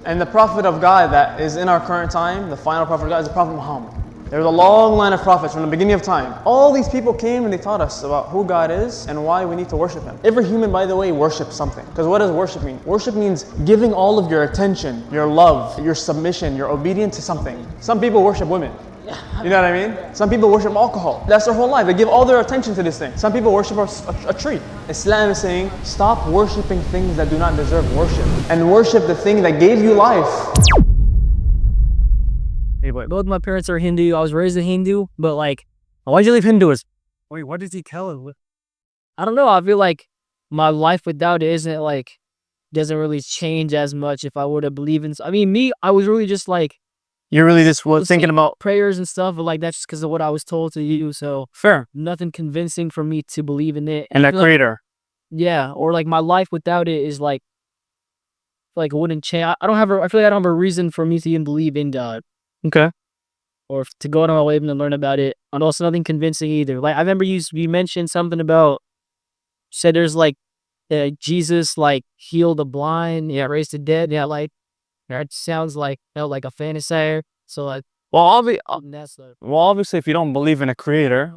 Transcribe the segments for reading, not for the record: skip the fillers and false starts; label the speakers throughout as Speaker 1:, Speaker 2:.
Speaker 1: And the Prophet of God that is in our current time, the final Prophet of God, is the Prophet Muhammad. There's a long line of prophets from the beginning of time. All these people came and they taught us about who God is and why we need to worship Him. Every human, by the way, worships something. Because what does worship mean? Worship means giving all of your attention, your love, your submission, your obedience to something. Some people worship women. You know what I mean? Some people worship alcohol. That's their whole life. They give all their attention to this thing. Some people worship a tree. Islam is saying, stop worshiping things that do not deserve worship and worship the thing that gave you life.
Speaker 2: Hey, boy, both my parents are Hindu. I was raised a Hindu, but like, why'd you leave Hinduism?
Speaker 3: Wait, what does he tell us?
Speaker 2: I don't know. I feel like my life without it isn't like, doesn't really change as much if I were to believe in. I mean, me, I was really just like,
Speaker 3: You're really just thinking about
Speaker 2: prayers and stuff, but like that's just because of what I was told to do. So
Speaker 3: fair
Speaker 2: nothing convincing for me to believe in it.
Speaker 3: and that
Speaker 2: Like,
Speaker 3: creator.
Speaker 2: yeah, or like my life without it is like it wouldn't change. I don't have. I feel like I don't have a reason for me to even believe in God.
Speaker 3: Okay.
Speaker 2: Or to go out of my way even to learn about it. And also nothing convincing either. Like I remember you mentioned something about, said there's like Jesus like healed the blind, yeah, raised the dead, yeah, like that sounds like like a fantasy. So like that's the
Speaker 3: Obviously, if you don't believe in a creator,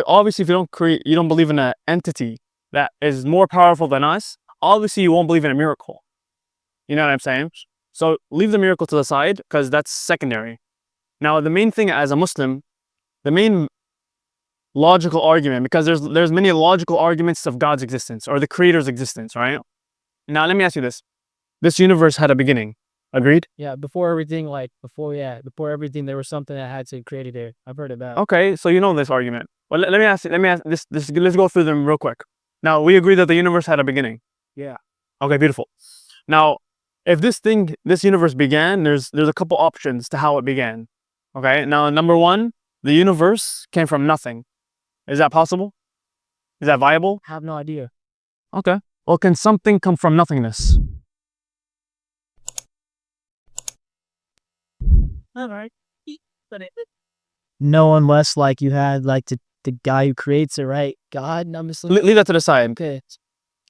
Speaker 3: obviously, if you don't believe in an entity that is more powerful than us. Obviously, you won't believe in a miracle. You know what I'm saying? So leave the miracle to the side because that's secondary. Now, the main thing as a Muslim, the main logical argument, because there's many logical arguments of God's existence or the creator's existence, right? Now, let me ask you this. This universe had a beginning. Agreed?
Speaker 2: yeah, before everything there was something that had to create it there. I've heard about.
Speaker 3: Okay, so you know this argument. Well, let me ask this, let's go through them real quick. Now, we agree that the universe had a beginning.
Speaker 2: Yeah.
Speaker 3: Okay, beautiful. Now, if this universe began, there's a couple options to how it began. Okay, now number one, the universe came from nothing. Is that possible? Is that viable?
Speaker 2: I have no idea.
Speaker 3: Okay. Well, can something come from nothingness?
Speaker 2: All right. No, unless like you had like the guy who creates it, right? God, I'm just like,
Speaker 3: Leave that to the side.
Speaker 2: okay.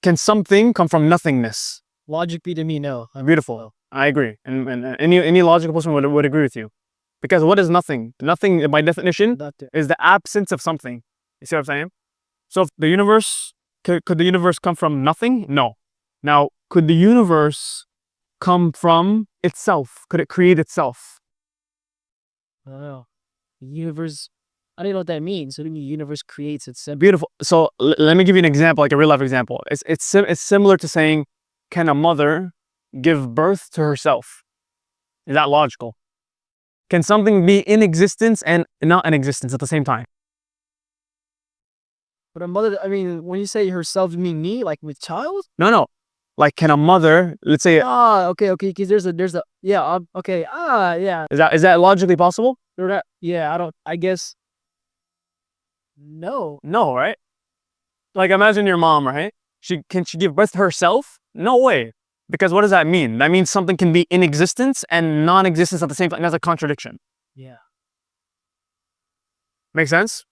Speaker 3: Can something come from nothingness?
Speaker 2: Logic be to me, no.
Speaker 3: Beautiful. I agree. And any logical person would agree with you. Because what is nothing? Nothing, by definition, is the absence of something. You see what I'm saying? So if the universe, could the universe come from nothing? No. Now, could the universe come from itself? Could it create itself?
Speaker 2: I don't know. The universe, I don't know what that means. So the universe creates itself.
Speaker 3: Beautiful. So let me give you an example, like a real life example. It's similar to saying, can a mother give birth to herself? Is that logical? Can something be in existence and not in existence at the same time?
Speaker 2: But a mother, I mean, when you say herself, you mean me, like with child?
Speaker 3: No. Like, can a mother, let's say,
Speaker 2: Okay, because there's a, yeah, okay, yeah.
Speaker 3: is that logically possible?
Speaker 2: Yeah, I guess, no.
Speaker 3: No, right? Like, imagine your mom, right? Can she give birth to herself? No way. Because what does that mean? That means something can be in existence and non-existence at the same time. That's a contradiction.
Speaker 2: Yeah.
Speaker 3: Make sense?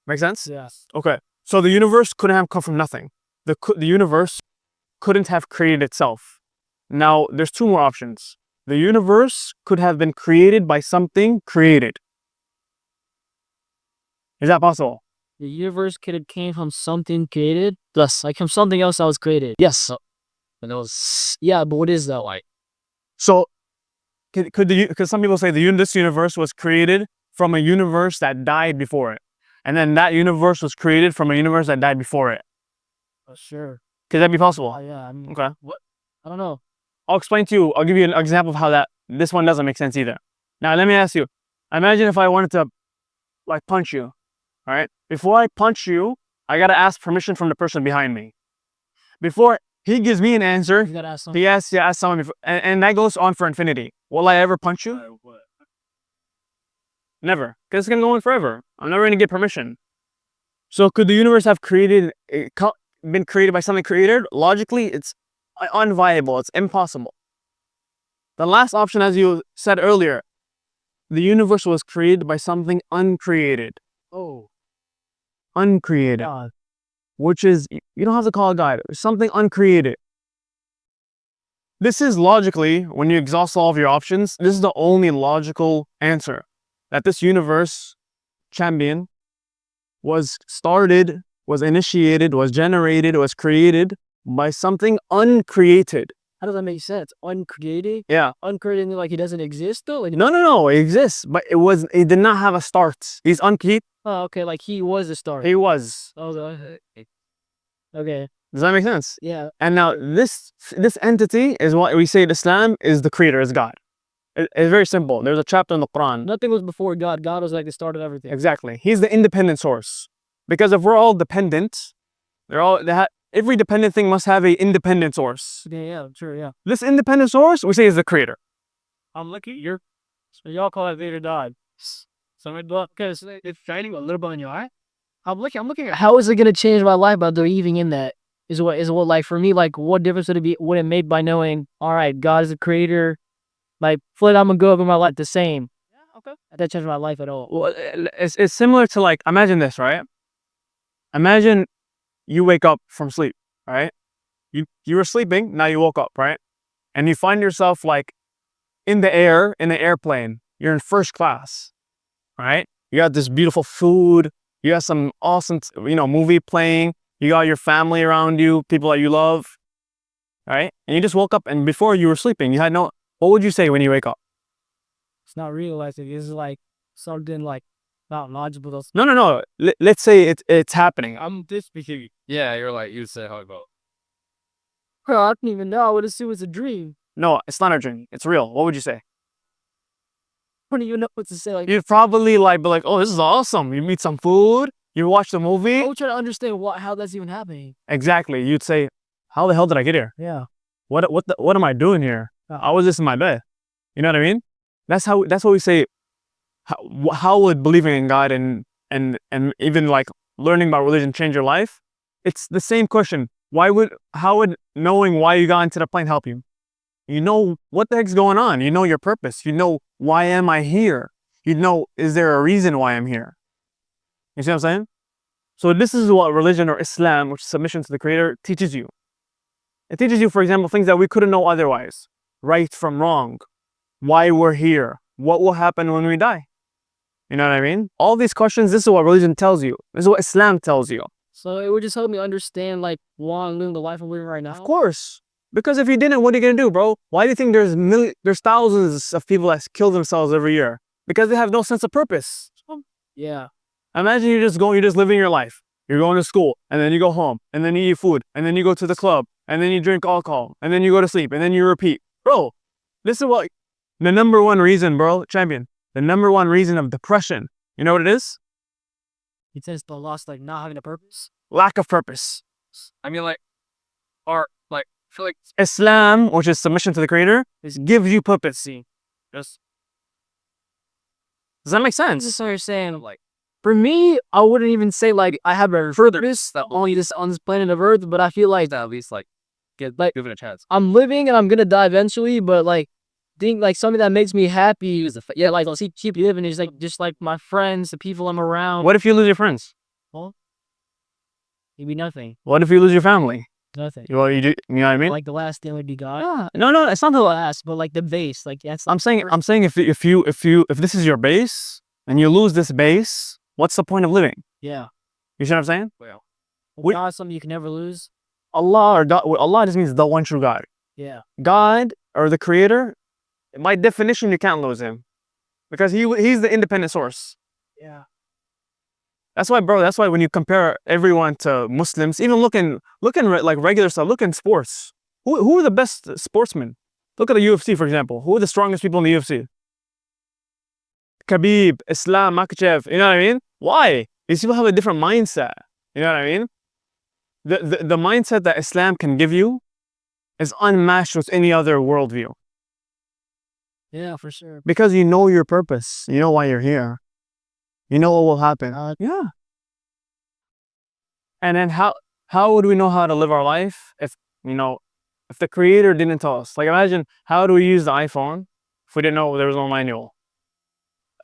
Speaker 3: Make sense?
Speaker 2: Yes.
Speaker 3: Okay. So the universe couldn't have come from nothing. The universe couldn't have created itself. Now, there's two more options. The universe could have been created by something created. Is that possible?
Speaker 2: The universe could have came from something created? Yes, like from something else that was created. Yes. But it was, yeah, but what is that like?
Speaker 3: So, because some people say this universe was created from a universe that died before it. And then that universe was created from a universe that died before it.
Speaker 2: Sure.
Speaker 3: Could that be possible?
Speaker 2: Yeah, I mean,
Speaker 3: Okay.
Speaker 2: what? I don't know.
Speaker 3: I'll explain to you. I'll give you an example of how this one doesn't make sense either. Now, let me ask you. Imagine if I wanted to, like, punch you. All right? Before I punch you, I got to ask permission from the person behind me. Before he gives me an answer,
Speaker 2: You gotta ask someone.
Speaker 3: he has to ask someone before. And that goes on for infinity. Will I ever punch you? Never. Because it's going to go on forever. I'm never going to get permission. So could the universe have been created by something created? Logically, it's unviable. It's impossible. The last option, as you said earlier, the universe was created by something uncreated.
Speaker 2: Oh.
Speaker 3: Uncreated.
Speaker 2: God.
Speaker 3: Which is, you don't have to call it God. Something uncreated. This is logically, when you exhaust all of your options, this is the only logical answer. That this universe champion was started, was initiated, was generated, was created by something uncreated.
Speaker 2: How does that make sense? Uncreated?
Speaker 3: Yeah.
Speaker 2: Uncreated mean like he doesn't exist though? Like,
Speaker 3: No, it exists, but it did not have a start. He's uncreated.
Speaker 2: oh, okay, like he was the star.
Speaker 3: He was.
Speaker 2: Oh, okay.
Speaker 3: Does that make sense?
Speaker 2: Yeah.
Speaker 3: And now this entity is what we say in Islam is the creator, is God. It's very simple. There's a chapter in the Quran.
Speaker 2: Nothing was before God. God was like the start of everything.
Speaker 3: Exactly. He's the independent source. Because if we're all dependent, every dependent thing must have an independent source.
Speaker 2: Yeah, sure, yeah.
Speaker 3: This independent source, we say, is the creator.
Speaker 2: I'm looking. So y'all call it later died. So because it's shining a little bit in your eye. I'm looking at how is it gonna change my life by believing in that? Is what like for me, like what difference would it make by knowing, all right, God is the creator, like Flint, I'm gonna go up in my life the same. Yeah, okay. That changed my life at all.
Speaker 3: Well, it's similar to, like, imagine this, right? Imagine you wake up from sleep, right? You were sleeping, now you woke up, right? And you find yourself like in the air, in an airplane. You're in first class, right? You got this beautiful food. You got some awesome, movie playing. You got your family around you, people that you love, right? And you just woke up, and before you were sleeping, you had no. What would you say when you wake up?
Speaker 2: It's not realizing. It's like something like not logical.
Speaker 3: No. Let's say it's happening.
Speaker 2: I'm this behavior.
Speaker 4: Yeah, you'd say how about.
Speaker 2: Bro, I don't even know. I would assume it's a dream.
Speaker 3: No, it's not a dream. It's real. What would you say?
Speaker 2: I don't even know what to say. Like,
Speaker 3: You'd probably be like, oh, this is awesome. You meet some food. You watch the movie.
Speaker 2: I would try to understand how that's even happening.
Speaker 3: Exactly. You'd say, how the hell did I get here?
Speaker 2: Yeah.
Speaker 3: What am I doing here? I was just in my bed. You know what I mean? That's what we say. How would believing in God and even like learning about religion change your life? It's the same question. How would knowing why you got into the plane help you? You know what the heck's going on. You know your purpose. You know, why am I here? You know, is there a reason why I'm here? You see what I'm saying? So this is what religion or Islam, which is submission to the Creator, teaches you. It teaches you, for example, things that we couldn't know otherwise. Right from wrong. Why we're here. What will happen when we die? You know what I mean? All these questions, this is what religion tells you. This is what Islam tells you.
Speaker 2: So it would just help me understand like why I'm living the life I'm living right now.
Speaker 3: Of course. Because if you didn't, what are you going to do, bro? Why do you think there's thousands of people that kill themselves every year? Because they have no sense of purpose.
Speaker 2: Yeah.
Speaker 3: Imagine you're just living your life. You're going to school, and then you go home, and then you eat food, and then you go to the club, and then you drink alcohol, and then you go to sleep, and then you repeat. Bro, this is what the number one reason, bro, champion, the number one reason of depression. You know what it is?
Speaker 2: He says the loss, like not having a purpose.
Speaker 3: Lack of purpose.
Speaker 4: I mean, like, I feel like
Speaker 3: Islam, which is submission to the Creator, gives you purpose. See,
Speaker 4: just
Speaker 3: does that make sense?
Speaker 2: This is what you're saying. Like, for me, I wouldn't even say like I have a purpose that only this on this planet of Earth, but I feel like
Speaker 4: at least like give it a chance.
Speaker 2: I'm living and I'm gonna die eventually, but like think like something that makes me happy is like I'll keep living is like just like my friends, the people I'm around.
Speaker 3: What if you lose your friends?
Speaker 2: Well, maybe nothing.
Speaker 3: What if you lose your family?
Speaker 2: Nothing.
Speaker 3: Well, you do. You know what I mean?
Speaker 2: Like the last thing would be God.
Speaker 3: Yeah. No, it's not the last.
Speaker 2: But like the base, like that's.
Speaker 3: I'm saying if this is your base and you lose this base, what's the point of living?
Speaker 2: Yeah.
Speaker 3: You see what I'm saying?
Speaker 4: Well,
Speaker 2: God is something you can never lose.
Speaker 3: Allah or God, Allah just means the one true God.
Speaker 2: Yeah.
Speaker 3: God or the Creator, by definition, you can't lose Him, because He's the independent source.
Speaker 2: Yeah.
Speaker 3: That's why, bro. That's why when you compare everyone to Muslims, even looking like regular stuff, look in sports. Who are the best sportsmen? Look at the UFC, for example. Who are the strongest people in the UFC? Khabib, Islam, Makhachev. You know what I mean? Why? These people have a different mindset. You know what I mean? The mindset that Islam can give you is unmatched with any other worldview.
Speaker 2: Yeah, for sure.
Speaker 3: Because you know your purpose. You know why you're here. You know what will happen. Yeah. And then how would we know how to live our life if the Creator didn't tell us? Like, imagine, how do we use the iPhone if we didn't know there was no manual?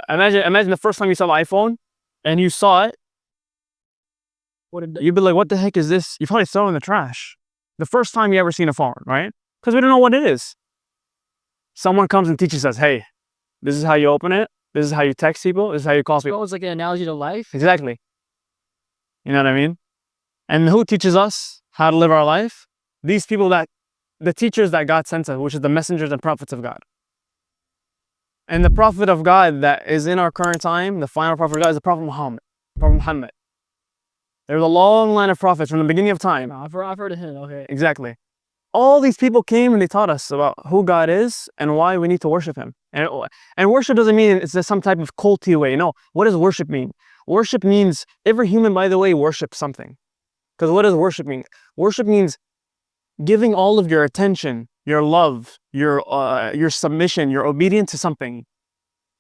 Speaker 3: Imagine the first time you saw the iPhone and you saw it. You'd be like, what the heck is this? You probably throw it in the trash. The first time you ever seen a phone, right? Because we don't know what it is. Someone comes and teaches us, hey, this is how you open it. This is how you text people. This is how you call people.
Speaker 2: So it's like an analogy to life.
Speaker 3: Exactly. You know what I mean? And who teaches us how to live our life? These people the teachers that God sent us, which is the messengers and prophets of God. And the prophet of God that is in our current time, the final prophet of God, is the Prophet Muhammad. Prophet Muhammad. There's a long line of prophets from the beginning of time.
Speaker 2: I've heard of him. Okay.
Speaker 3: Exactly. All these people came and they taught us about who God is and why we need to worship Him. And worship doesn't mean it's just some type of culty way. No. What does worship mean? Worship means every human, by the way, worships something. Because what does worship mean? Worship means giving all of your attention, your love, your submission, your obedience to something.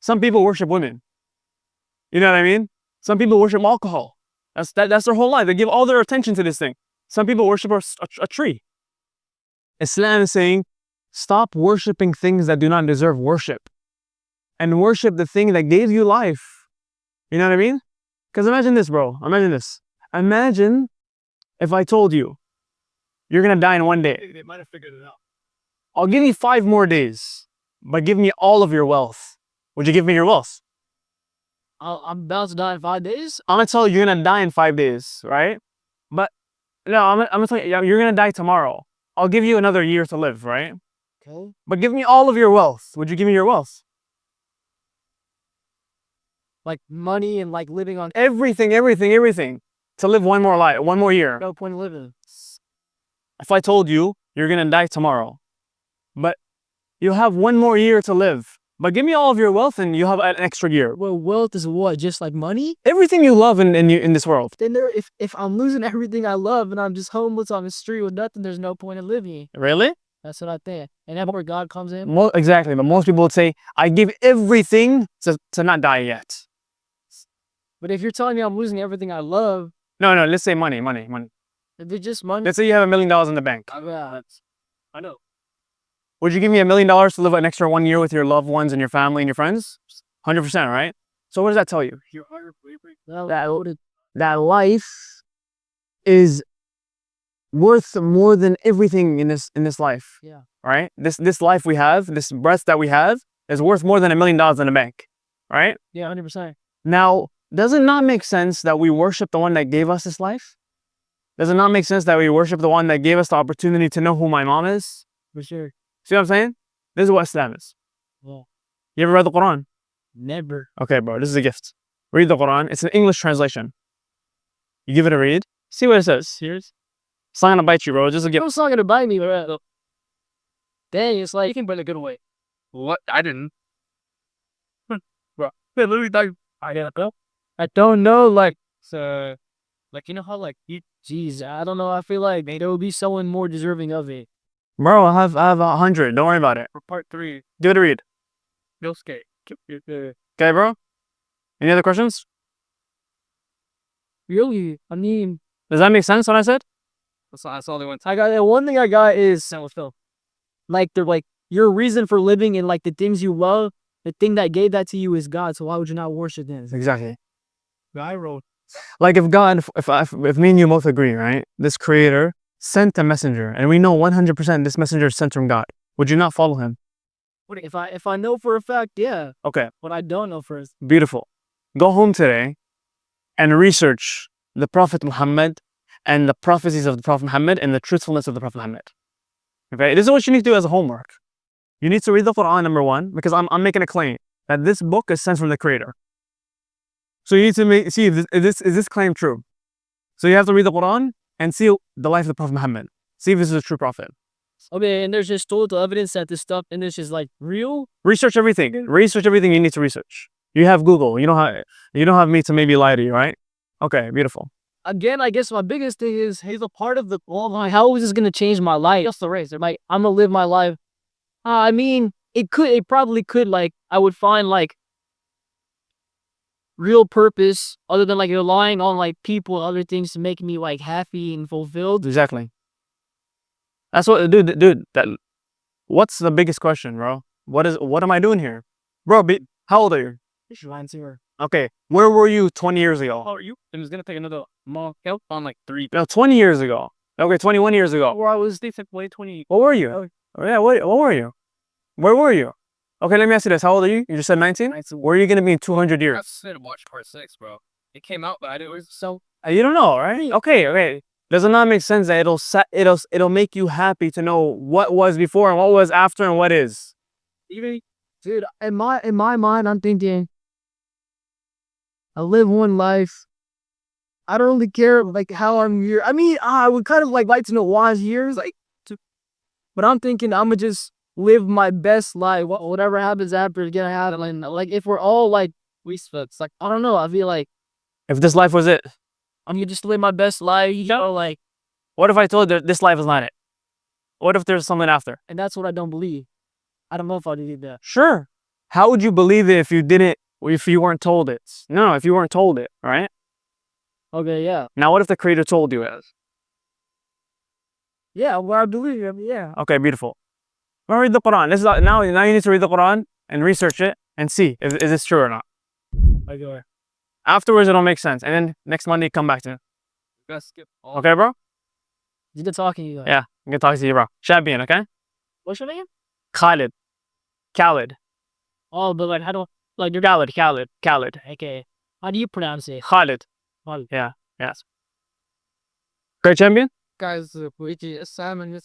Speaker 3: Some people worship women. You know what I mean? Some people worship alcohol. That's their whole life. They give all their attention to this thing. Some people worship a tree. Islam is saying, stop worshiping things that do not deserve worship and worship the thing that gave you life. You know what I mean? Because imagine this, bro. Imagine this. Imagine if I told you, you're going to die in one day.
Speaker 4: They might have figured it out.
Speaker 3: I'll give you 5 more days, but give me all of your wealth. Would you give me your wealth?
Speaker 2: I'm about to die in 5 days.
Speaker 3: I'm going to tell you you're going to die in 5 days, right? But no, I'm going to tell you, you're going to die tomorrow. I'll give you another year to live, right?
Speaker 2: Okay.
Speaker 3: But give me all of your wealth. Would you give me your wealth?
Speaker 2: Like money and like living on.
Speaker 3: Everything. To live one more life, one more year.
Speaker 2: No point in living.
Speaker 3: If I told you you're going to die tomorrow, but you have one more year to live, but give me all of your wealth and you have an extra year.
Speaker 2: Well, wealth is what? Just like money?
Speaker 3: Everything you love in this world.
Speaker 2: Then if I'm losing everything I love and I'm just homeless on the street with nothing, there's no point in living.
Speaker 3: Really?
Speaker 2: That's what I think. And that's where God comes in.
Speaker 3: Exactly. But most people would say, I give everything to not die yet.
Speaker 2: But if you're telling me I'm losing everything I love.
Speaker 3: No, let's say money.
Speaker 2: If it's just money.
Speaker 3: Let's say you have $1 million in the bank.
Speaker 2: I know.
Speaker 3: Would you give me $1 million to live an extra 1 year with your loved ones and your family and your friends? 100%, right? So what does that tell you? That life is worth more than everything in this life.
Speaker 2: Yeah.
Speaker 3: Right? This life we have, this breath that we have, is worth more than $1 million in the bank. Right?
Speaker 2: Yeah, 100%.
Speaker 3: Now, does it not make sense that we worship the one that gave us this life? Does it not make sense that we worship the one that gave us the opportunity to know who my mom is?
Speaker 2: For sure.
Speaker 3: See what I'm saying? This is what Islam is.
Speaker 2: Well,
Speaker 3: You ever read the Quran?
Speaker 2: never.
Speaker 3: Okay, bro, this is a gift. Read the Quran. It's an English translation. You give it a read. See what it says.
Speaker 2: Serious?
Speaker 3: It's not gonna bite you, bro. Just a gift.
Speaker 2: It's not gonna bite me, bro. Dang, it's like you can put it a good way.
Speaker 4: What? I didn't. Bro, they literally thought
Speaker 2: I don't know, like so, like you know how like you, jeez, I don't know. I feel like there will be someone more deserving of it.
Speaker 3: Bro, I have 100. Don't worry about it.
Speaker 4: for part 3.
Speaker 3: Give it a read.
Speaker 4: No skate.
Speaker 3: Okay, bro? Any other questions?
Speaker 2: Really, I mean,
Speaker 3: Does that make sense what I said?
Speaker 4: That's all they went.
Speaker 2: I got that one thing I got is like they're like your reason for living and like the things you love. The thing that gave that to you is God. So why would you not worship Him?
Speaker 3: Exactly.
Speaker 4: I wrote.
Speaker 3: Like if God, if me and you both agree, right? This creator sent a messenger and we know 100% this messenger is sent from God. Would you not follow him?
Speaker 2: If I know for a fact, yeah.
Speaker 3: Okay,
Speaker 2: But I don't know first.
Speaker 3: beautiful. Go home today and research the Prophet Muhammad and the prophecies of the Prophet Muhammad and the truthfulness of the Prophet Muhammad. Okay, this is what you need to do as a homework. You need to read the Quran, number one, because I'm making a claim that this book is sent from the creator. So you need to see if is this claim true. So you have to read the Quran and see the life of the Prophet Muhammad. See if this is a true prophet.
Speaker 2: Okay, and there's just total evidence that this stuff and this is like real.
Speaker 3: Research everything. Research everything you need to research. You have Google. You don't have me to maybe lie to you, right? Okay, beautiful.
Speaker 2: Again, I guess my biggest thing is he's a part of the. Well, how is this gonna change my life? Just the race. Like I'm gonna live my life. I mean, it probably could. Like I would find like real purpose other than like relying on like people and other things to make me like happy and fulfilled.
Speaker 3: Exactly. That's what, dude. What's the biggest question, bro? What am I doing here, bro? How old are you?
Speaker 2: You should answer.
Speaker 3: Okay, where were you 20 years ago?
Speaker 4: How are you? And it's gonna take another month on like 3.
Speaker 3: No, 20 years ago. Okay, 21 years ago.
Speaker 4: Or I was they said 20.
Speaker 3: What were you? Oh, yeah, what were you? Where were you? Okay, let me ask you this. How old are you? You just said 19?
Speaker 2: 19.
Speaker 3: Where are you going to be in 200
Speaker 4: I
Speaker 3: years?
Speaker 4: said watch part 6, bro. It came out, but I didn't. So
Speaker 3: You don't know, right? Okay. Does it not make sense that it'll make you happy to know what was before and what was after and what is?
Speaker 2: Even, dude, in my mind, I'm thinking, I live one life. I don't really care like how I'm here. I mean, I would kind of like to know why years, but I'm thinking I'm gonna just live my best life. Whatever happens after is gonna happen. Like if we're all like it's like I don't know. I feel like
Speaker 3: If this life was it,
Speaker 2: I'm gonna just live my best life. You know, like,
Speaker 3: what if I told you that this life is not it? What if there's something after?
Speaker 2: and that's what I don't believe. I don't know if I did that.
Speaker 3: Sure. How would you believe it if you weren't told it? No, if you weren't told it, right?
Speaker 2: Okay, yeah,
Speaker 3: Now, what if the creator told you it?
Speaker 2: yeah. Well, I believe. I mean, yeah.
Speaker 3: Okay, beautiful. Well, read the Quran. Now you need to read the Quran and research it and see if is this true or not.
Speaker 2: Okay.
Speaker 3: Afterwards, it'll make sense. And then next Monday, come back to me.
Speaker 4: you gotta skip all.
Speaker 3: Okay, bro?
Speaker 2: Did the talking you?
Speaker 3: Yeah, I'm gonna talk to you, bro. Shabian, okay?
Speaker 2: What's your name?
Speaker 3: Khalid. Khalid.
Speaker 2: Oh, but like, how do like you're Khalid. Okay. How do you pronounce it?
Speaker 3: Khalid.
Speaker 2: Khalid.
Speaker 3: Yeah, yes. Great champion?
Speaker 4: Guys, which is Sam and